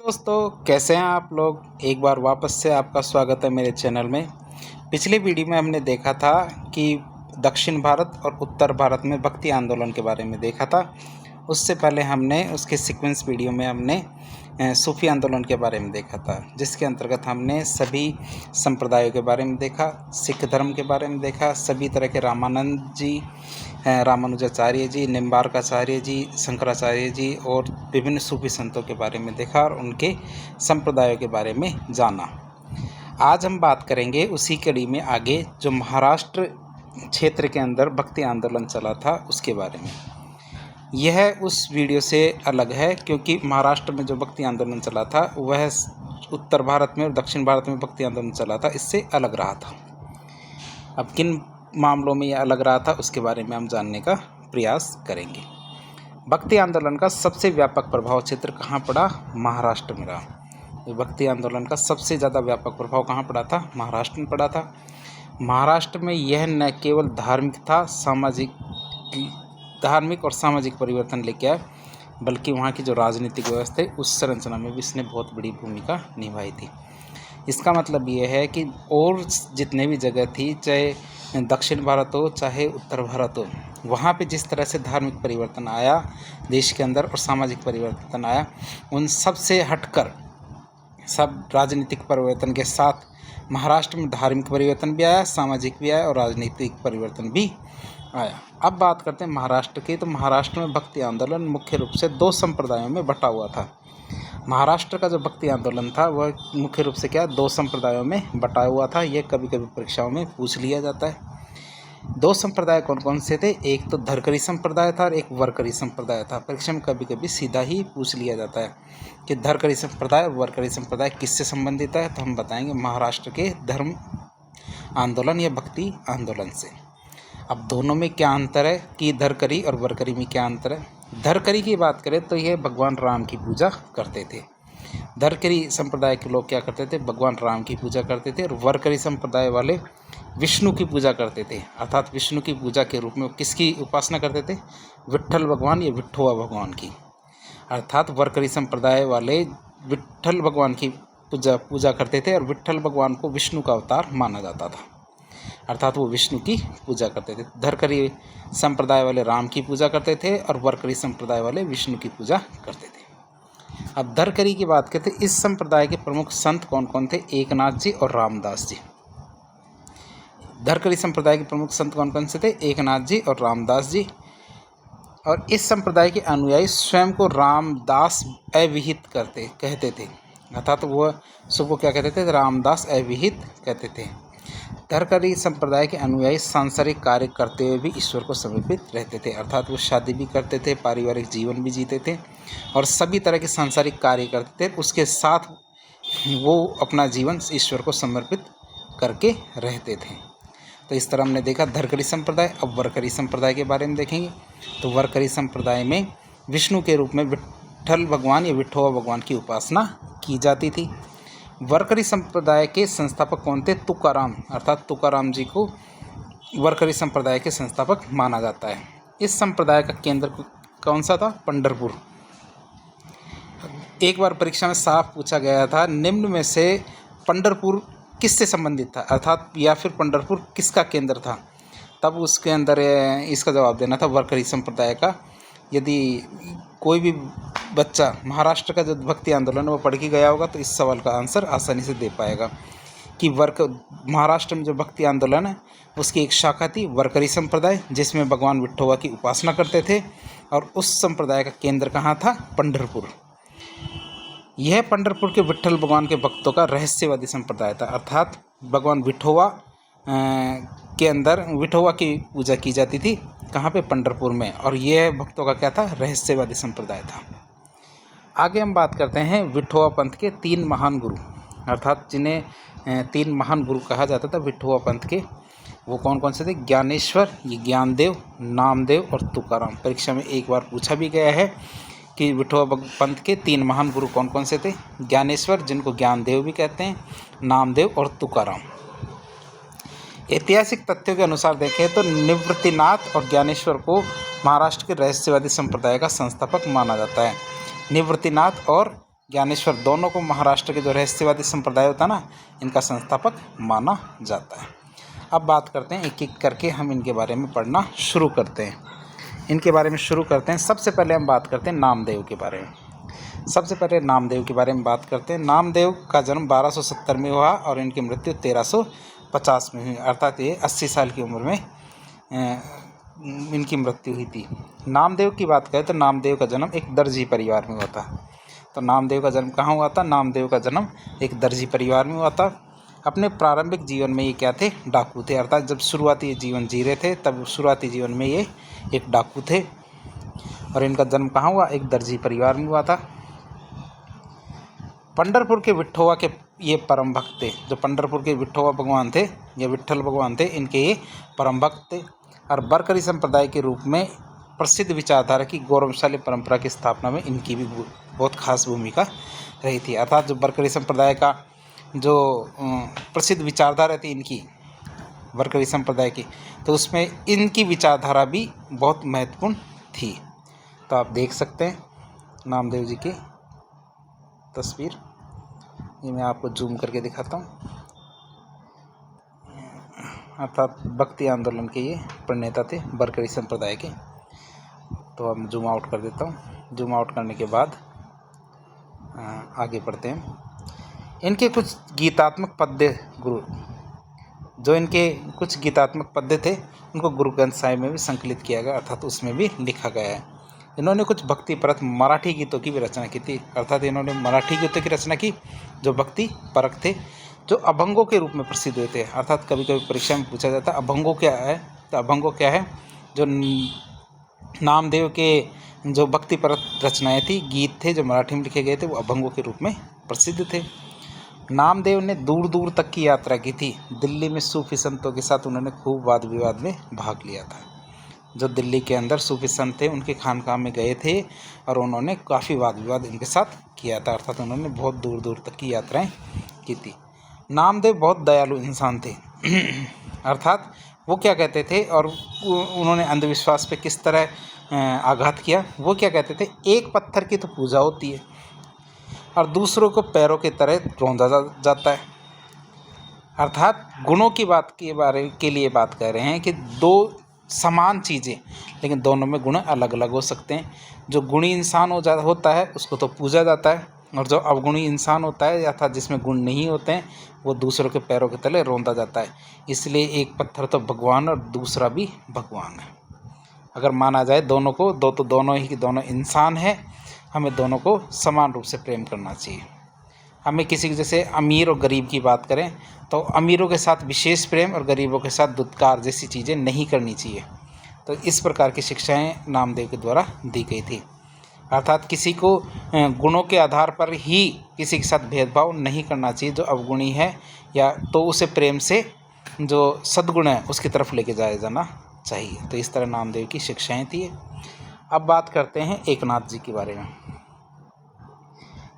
दोस्तों, कैसे हैं आप लोग। एक बार वापस से आपका स्वागत है मेरे चैनल में। पिछले वीडियो में हमने देखा था कि दक्षिण भारत और उत्तर भारत में भक्ति आंदोलन के बारे में देखा था। उससे पहले हमने उसके सीक्वेंस वीडियो में हमने सूफी आंदोलन के बारे में देखा था, जिसके अंतर्गत हमने सभी संप्रदायों के बारे में देखा, सिख धर्म के बारे में देखा, सभी तरह के रामानंद जी, रामानुजाचार्य जी, निम्बार्काचार्य जी, शंकराचार्य जी और विभिन्न सूफी संतों के बारे में देखा और उनके संप्रदायों के बारे में जाना। आज हम बात करेंगे उसी कड़ी में आगे जो महाराष्ट्र क्षेत्र के अंदर भक्ति आंदोलन चला था उसके बारे में। यह उस वीडियो से अलग है क्योंकि महाराष्ट्र में जो भक्ति आंदोलन चला था वह उत्तर भारत में और दक्षिण भारत में भक्ति आंदोलन चला था, इससे अलग रहा था। अब किन मामलों में यह अलग रहा था उसके बारे में हम जानने का प्रयास करेंगे। भक्ति आंदोलन का सबसे व्यापक प्रभाव क्षेत्र कहाँ पड़ा? महाराष्ट्र में रहा। ये भक्ति आंदोलन का सबसे ज़्यादा व्यापक प्रभाव कहाँ पड़ा था? महाराष्ट्र में पड़ा था। महाराष्ट्र में यह न केवल धार्मिक और सामाजिक परिवर्तन लेके आया, बल्कि वहाँ की जो राजनीतिक व्यवस्था है उस संरचना में भी इसने बहुत बड़ी भूमिका निभाई थी। इसका मतलब ये है कि और जितने भी जगह थी, चाहे दक्षिण भारत हो चाहे उत्तर भारत हो, वहाँ पे जिस तरह से धार्मिक परिवर्तन आया देश के अंदर और सामाजिक परिवर्तन आया, उन सब से हटकर सब राजनीतिक परिवर्तन के साथ महाराष्ट्र में धार्मिक परिवर्तन भी आया, सामाजिक भी आया और राजनीतिक परिवर्तन भी आया। अब बात करते हैं महाराष्ट्र की। तो महाराष्ट्र में भक्ति आंदोलन मुख्य रूप से दो संप्रदायों में बटा हुआ था। महाराष्ट्र का जो भक्ति आंदोलन था वह मुख्य रूप से दो संप्रदायों में बटा हुआ था। यह कभी कभी परीक्षाओं में पूछ लिया जाता है। दो संप्रदाय कौन कौन से थे? एक तो धरकरी संप्रदाय था और एक वरकरी संप्रदाय था। परीक्षा में कभी कभी सीधा ही पूछ लिया जाता है कि धरकरी संप्रदाय और वरकरी संप्रदाय किससे संबंधित है, तो हम बताएंगे महाराष्ट्र के धर्म आंदोलन या भक्ति आंदोलन से। अब दोनों में क्या अंतर है कि धरकरी और वरकरी में क्या अंतर है? धरकरी की बात करें तो यह भगवान राम की पूजा करते थे। धरकरी संप्रदाय के लोग क्या करते थे? भगवान राम की पूजा करते थे। और वरकरी संप्रदाय वाले विष्णु की पूजा करते थे, अर्थात विष्णु की पूजा के रूप में किसकी उपासना करते थे? विट्ठल भगवान या विठोवा भगवान की। अर्थात वरकरी संप्रदाय वाले विट्ठल भगवान की पूजा करते थे और विट्ठल भगवान को विष्णु का अवतार माना जाता था, अर्थात वो विष्णु की पूजा करते थे। धरकरी संप्रदाय वाले राम की पूजा करते थे और वरकरी संप्रदाय वाले विष्णु की पूजा करते थे। अब धरकरी की बात करते, इस संप्रदाय के प्रमुख संत कौन कौन थे? एकनाथ जी और रामदास जी। धरकरी संप्रदाय के प्रमुख संत कौन कौन से थे? एकनाथ जी और रामदास जी। और इस संप्रदाय के अनुयायी स्वयं को रामदास अविहित कहते थे, अर्थात वह सबको क्या कहते थे? रामदास अविहित कहते थे। धरकरी संप्रदाय के अनुयायी सांसारिक कार्य करते हुए भी ईश्वर को समर्पित रहते थे, अर्थात वो शादी भी करते थे, पारिवारिक जीवन भी जीते थे और सभी तरह के सांसारिक कार्य करते थे। उसके साथ वो अपना जीवन ईश्वर को समर्पित करके रहते थे। तो इस तरह हमने देखा धरकरी संप्रदाय। अब वरकरी संप्रदाय के बारे में देखेंगे। तो वरकरी संप्रदाय में विष्णु के रूप में विट्ठल भगवान या विठोवा भगवान की उपासना की जाती थी। वरकरी संप्रदाय के संस्थापक कौन थे? तुकाराम, अर्थात तुकाराम जी को वरकरी संप्रदाय के संस्थापक माना जाता है। इस संप्रदाय का केंद्र कौन सा था? पंढरपुर। एक बार परीक्षा में साफ पूछा गया था, निम्न में से पंढरपुर किससे संबंधित था, अर्थात या फिर पंढरपुर किसका केंद्र था? तब उसके अंदर इसका जवाब देना था वरकरी संप्रदाय का। यदि कोई भी बच्चा महाराष्ट्र का जो भक्ति आंदोलन है वो पढ़ के गया होगा तो इस सवाल का आंसर आसानी से दे पाएगा कि महाराष्ट्र में जो भक्ति आंदोलन है उसकी एक शाखा थी वरकरी संप्रदाय, जिसमें भगवान विठोवा की उपासना करते थे और उस संप्रदाय का केंद्र कहाँ था? पंढरपुर। यह पंढरपुर के विट्ठल भगवान के भक्तों का रहस्यवादी संप्रदाय था, अर्थात भगवान विठोवा के अंदर विठोवा की पूजा की जाती थी। कहाँ पे? पंढरपुर में। और यह भक्तों का क्या था? रहस्यवादी संप्रदाय था। आगे हम बात करते हैं विठोवा पंथ के तीन महान गुरु, अर्थात जिन्हें तीन महान गुरु कहा जाता था विठोवा पंथ के, वो कौन कौन से थे? ज्ञानेश्वर, ये ज्ञानदेव, नामदेव और तुकाराम। परीक्षा में एक बार पूछा भी गया है कि विठोवा पंथ के तीन महान गुरु कौन कौन से थे? ज्ञानेश्वर, जिनको ज्ञानदेव भी कहते हैं, नामदेव और तुकाराम। ऐतिहासिक तथ्यों के अनुसार देखें तो निवृत्तिनाथ और ज्ञानेश्वर को महाराष्ट्र के रहस्यवादी संप्रदाय का संस्थापक माना जाता है। निवृत्तिनाथ और ज्ञानेश्वर दोनों को महाराष्ट्र के जो रहस्यवादी संप्रदाय होता है ना, इनका संस्थापक माना जाता है। अब बात करते हैं, एक एक करके हम इनके बारे में पढ़ना शुरू करते हैं। इनके बारे में शुरू करते हैं। सबसे पहले हम बात करते हैं नामदेव के बारे में। सबसे पहले नामदेव के बारे में बात करते हैं। नामदेव का जन्म 1270 में हुआ और इनकी मृत्यु 1350 में हुई, अर्थात ये 80 साल की उम्र में इनकी मृत्यु हुई थी। नामदेव की बात करें तो नामदेव का जन्म एक दर्जी परिवार में हुआ था। तो नामदेव का जन्म कहाँ हुआ था? नामदेव का जन्म एक दर्जी परिवार में हुआ था। अपने प्रारंभिक जीवन में ये क्या थे? डाकू थे, अर्थात जब शुरुआती जीवन जी रहे थे तब शुरुआती जीवन में ये एक डाकू थे। और इनका जन्म कहाँ हुआ? एक दर्जी परिवार में हुआ था। पंढरपुर के विठोवा के ये परम भक्त थे। जो पंढरपुर के विठोवा भगवान थे, ये विट्ठल भगवान थे, इनके ये परम भक्त थे। और बरकरी संप्रदाय के रूप में प्रसिद्ध विचारधारा की गौरवशाली परंपरा की स्थापना में इनकी भी बहुत खास भूमिका रही थी। अर्थात जो बरकरी संप्रदाय का जो प्रसिद्ध विचारधारा थी इनकी, बरकरी संप्रदाय की, तो उसमें इनकी विचारधारा भी बहुत महत्वपूर्ण थी। तो आप देख सकते हैं नामदेव जी की तस्वीर, ये मैं आपको जूम करके दिखाता हूँ। अर्थात भक्ति आंदोलन के ये प्रणेता थे बरकरी संप्रदाय के। तो अब जूम आउट कर देता हूँ। जूम आउट करने के बाद आगे बढ़ते हैं। इनके कुछ गीतात्मक पद्य जो इनके कुछ गीतात्मक पद्य थे उनको गुरु ग्रंथ साहिब में भी संकलित किया गया, अर्थात उसमें भी लिखा गया है। इन्होंने कुछ भक्ति परक मराठी गीतों की भी रचना की थी, अर्थात इन्होंने मराठी गीतों की रचना की जो भक्ति परक थे, जो अभंगों के रूप में प्रसिद्ध हुए थे। अर्थात कभी कभी परीक्षा में पूछा जाता है अभंगों क्या है, तो अभंगों क्या है? जो नामदेव के जो भक्ति परक रचनाएँ थी, गीत थे जो मराठी में लिखे गए थे, वो अभंगों के रूप में प्रसिद्ध थे। नामदेव ने दूर दूर तक की यात्रा की थी। दिल्ली में सूफी संतों के साथ उन्होंने खूब वाद विवाद में भाग लिया था। जो दिल्ली के अंदर सूफी संत थे उनके खानकाह में गए थे और उन्होंने काफ़ी वाद विवाद इनके साथ किया था, अर्थात उन्होंने बहुत दूर दूर तक की यात्राएं की थी। नामदेव बहुत दयालु इंसान थे। अर्थात वो क्या कहते थे, और उन्होंने अंधविश्वास पे किस तरह आघात किया, वो क्या कहते थे, एक पत्थर की तो पूजा होती है और दूसरों को पैरों की तरह रौंदा जाता है। अर्थात गुणों की बात के लिए बात कर रहे हैं कि दो समान चीज़ें, लेकिन दोनों में गुण अलग अलग हो सकते हैं। जो गुणी इंसान होता है उसको तो पूजा जाता है, और जो अवगुणी इंसान होता है अर्थात जिसमें गुण नहीं होते हैं वो दूसरों के पैरों के तले रौंदा जाता है। इसलिए एक पत्थर तो भगवान और दूसरा भी भगवान है। अगर माना जाए दोनों को, दोनों इंसान हैं, हमें दोनों को समान रूप से प्रेम करना चाहिए। हमें किसी जैसे अमीर और गरीब की बात करें तो अमीरों के साथ विशेष प्रेम और गरीबों के साथ दुत्कार जैसी चीज़ें नहीं करनी चाहिए। तो इस प्रकार की शिक्षाएं नामदेव के द्वारा दी गई थी। अर्थात किसी को गुणों के आधार पर ही किसी के साथ भेदभाव नहीं करना चाहिए। जो अवगुणी है या तो उसे प्रेम से जो सद्गुण है उसकी तरफ लेके जाया जाना चाहिए। तो इस तरह नामदेव की शिक्षाएं थी। अब बात करते हैं एकनाथ जी के बारे में।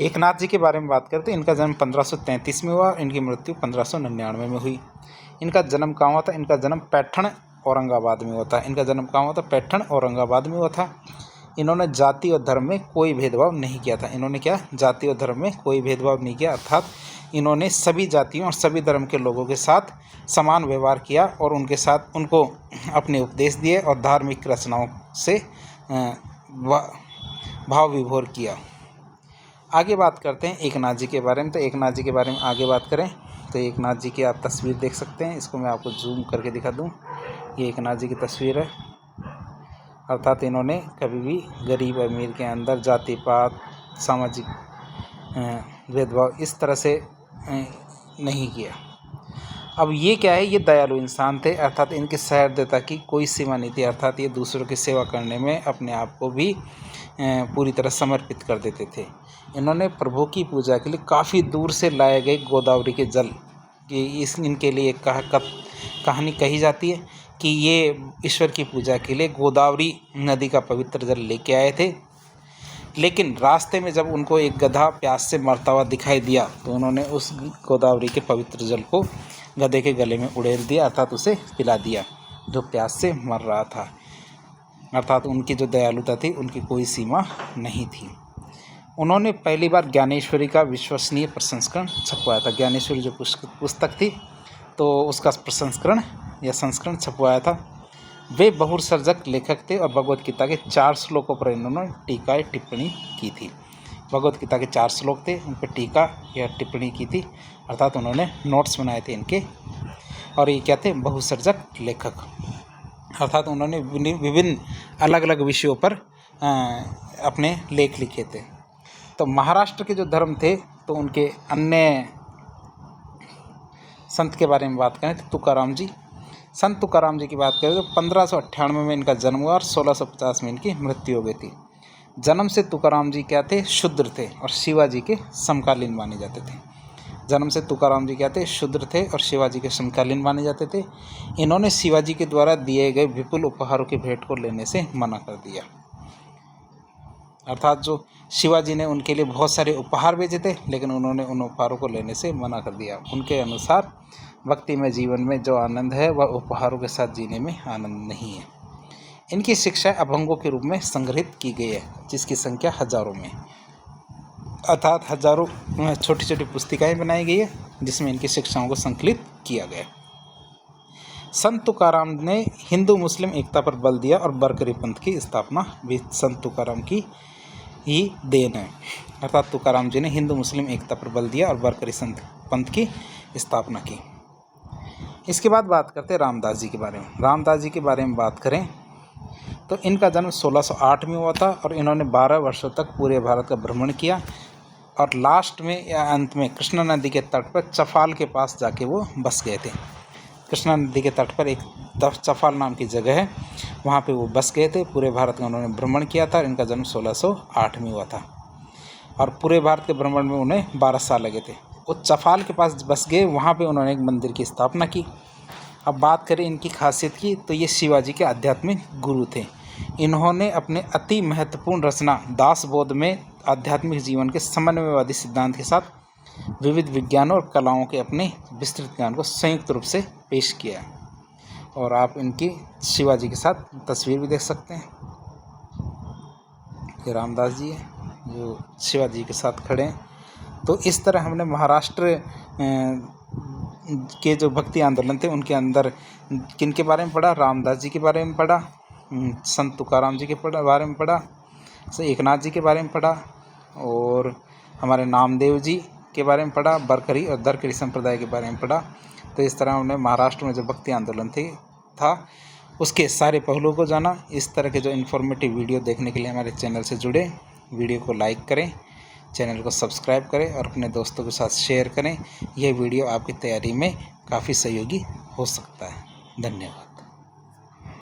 एकनाथ जी के बारे में बात करते हैं। इनका जन्म 1533 में हुआ, इनकी मृत्यु 1599 में हुई। इनका जन्म कहाँ हुआ था? इनका जन्म पैठण औरंगाबाद में हुआ था। इनका जन्म कहाँ हुआ था? पैठण औरंगाबाद में हुआ था। इन्होंने जाति और धर्म में कोई भेदभाव नहीं किया था। इन्होंने क्या? जाति और धर्म में कोई भेदभाव नहीं किया, अर्थात इन्होंने सभी जातियों और सभी धर्म के लोगों के साथ समान व्यवहार किया और उनको अपने उपदेश दिए और धार्मिक रचनाओं से भाव विभोर किया। आगे बात करते हैं एकनाथ जी के बारे में। तो एकनाथ जी के बारे में आगे बात करें तो एकनाथ जी की आप तस्वीर देख सकते हैं। इसको मैं आपको जूम करके दिखा दूं। ये एकनाथ जी की तस्वीर है। अर्थात इन्होंने कभी भी गरीब अमीर के अंदर जाति पात सामाजिक भेदभाव इस तरह से नहीं किया। अब ये क्या है? ये दयालु इंसान थे, अर्थात इनकी सहृदयता की कोई सीमा नहीं थी। अर्थात ये दूसरों की सेवा करने में अपने आप को भी पूरी तरह समर्पित कर देते थे। इन्होंने प्रभु की पूजा के लिए काफ़ी दूर से लाए गए गोदावरी के जल की इनके लिए कहानी कही जाती है कि ये ईश्वर की पूजा के लिए गोदावरी नदी का पवित्र जल लेके आए थे। लेकिन रास्ते में जब उनको एक गधा प्यास से मरता हुआ दिखाई दिया तो उन्होंने उस गोदावरी के पवित्र जल को गधे के गले में उड़ेल दिया, अर्थात उसे पिला दिया जो प्यास से मर रहा था। अर्थात उनकी जो दयालुता थी उनकी कोई सीमा नहीं थी। उन्होंने पहली बार ज्ञानेश्वरी का विश्वसनीय प्रसंस्करण छपवाया था। ज्ञानेश्वरी जो पुस्तक थी तो उसका प्रसंस्करण या संस्करण छपवाया था। वे बहुसर्जक लेखक थे और भगवत गीता के 4 श्लोकों पर इन्होंने टीका टिप्पणी की थी। भगवत गीता के 4 श्लोक थे, उन पर टीका या टिप्पणी की थी, अर्थात उन्होंने नोट्स बनाए थे इनके। और ये क्या थे? बहुसर्जक लेखक, अर्थात उन्होंने विभिन्न अलग अलग विषयों पर अपने लेख लिखे थे। तो महाराष्ट्र के जो धर्म थे तो उनके अन्य संत के बारे में बात करें तो तुकाराम जी। संत तुकाराम जी की बात करें तो 1598 में इनका जन्म हुआ और 1650 में इनकी मृत्यु हो गई थी। जन्म से तुकाराम जी क्या थे? शूद्र थे और शिवाजी के समकालीन माने जाते थे। जन्म से तुकाराम जी क्या थे? शूद्र थे और शिवाजी के समकालीन माने जाते थे। इन्होंने शिवाजी के द्वारा दिए गए विपुल उपहारों की भेंट को लेने से मना कर दिया, अर्थात जो शिवाजी ने उनके लिए बहुत सारे उपहार भेजे थे लेकिन उन्होंने उन उपहारों को लेने से मना कर दिया। उनके अनुसार भक्तिमय जीवन में जो आनंद है वह उपहारों के साथ जीने में आनंद नहीं है। इनकी शिक्षा अभंगों के रूप में संग्रहित की गई है, जिसकी संख्या हजारों में, अर्थात हजारों छोटी छोटी पुस्तिकाएं बनाई गई है जिसमें इनकी शिक्षाओं को संकलित किया गया। संत तुकाराम ने हिंदू मुस्लिम एकता पर बल दिया और बरकरी पंथ की स्थापना भी संत तुकाराम की ही देन है, अर्थात तुकाराम जी ने हिंदू मुस्लिम एकता पर बल दिया और बरकरी संत पंथ की स्थापना की। इसके बाद बात करते हैं रामदास जी के बारे में। रामदास जी के बारे में बात करें तो इनका जन्म 1608 में हुआ था और इन्होंने 12 वर्षों तक पूरे भारत का भ्रमण किया और लास्ट में या अंत में कृष्णा नदी के तट पर चफाल के पास जाके वो बस गए थे। कृष्णा नदी के तट पर एक चफाल नाम की जगह है, वहाँ पे वो बस गए थे। पूरे भारत का उन्होंने भ्रमण किया था। इनका जन्म 1608 में हुआ था और पूरे भारत के भ्रमण में उन्हें 12 साल लगे थे। वो चफाल के पास बस गए, वहाँ पे उन्होंने एक मंदिर की स्थापना की। अब बात करें इनकी खासियत की तो ये शिवाजी के आध्यात्मिक गुरु थे। इन्होंने अपने अति महत्वपूर्ण रचना दासबोध में आध्यात्मिक जीवन के समन्वयवादी सिद्धांत के साथ विविध विज्ञानों और कलाओं के अपने विस्तृत ज्ञान को संयुक्त रूप से पेश किया है। और आप इनकी शिवाजी के साथ तस्वीर भी देख सकते हैं। ये रामदास जी है जो शिवाजी के साथ खड़े हैं। तो इस तरह हमने महाराष्ट्र के जो भक्ति आंदोलन थे उनके अंदर किन के बारे में पढ़ा? रामदास जी के बारे में पढ़ा, संत तुकाराम जी के बारे में पढ़ा, एकनाथ जी के बारे में पढ़ा और हमारे नामदेव जी के बारे में पढ़ा, बरकरी और दरकरी संप्रदाय के बारे में पढ़ा। तो इस तरह हमने महाराष्ट्र में जो भक्ति आंदोलन था उसके सारे पहलुओं को जाना। इस तरह के जो इन्फॉर्मेटिव वीडियो देखने के लिए हमारे चैनल से जुड़े, वीडियो को लाइक करें, चैनल को सब्सक्राइब करें और अपने दोस्तों के साथ शेयर करें। यह वीडियो आपकी तैयारी में काफ़ी सहयोगी हो सकता है। धन्यवाद।